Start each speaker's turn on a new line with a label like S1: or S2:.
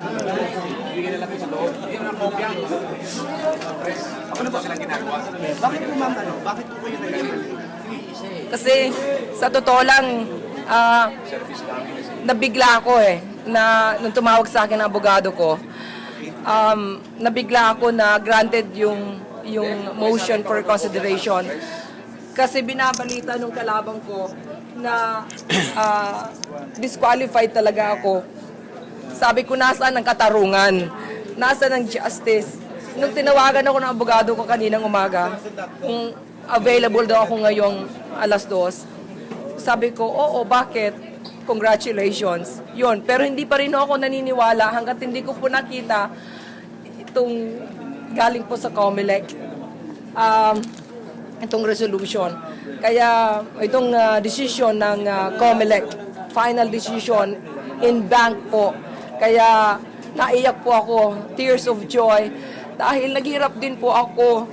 S1: Bigyan nila sa loob. Yung mga kopya. Press. Ako na po silang ginagawa.
S2: Bakit po ma'am, bakit po kayo nag-email?
S3: Kasi sa totoo lang, nabigla ako na nung tumawag sa akin ang abogado ko, nabigla ako na granted yung motion for consideration. Kasi binabalita nung kalabang ko na disqualified talaga ako. Sabi ko, nasaan ang katarungan? Nasaan ang justice? Nung tinawagan ako ng abogado ko kaninang umaga, kung available daw ako ngayong 2:00, sabi ko, oo, bakit? Congratulations. Yun. Pero hindi pa rin ako naniniwala hanggat hindi ko po nakita itong galing po sa COMELEC, itong resolution. Kaya itong decision ng COMELEC, final decision in bank po. Kaya naiyak po ako, tears of joy, dahil naghirap din po ako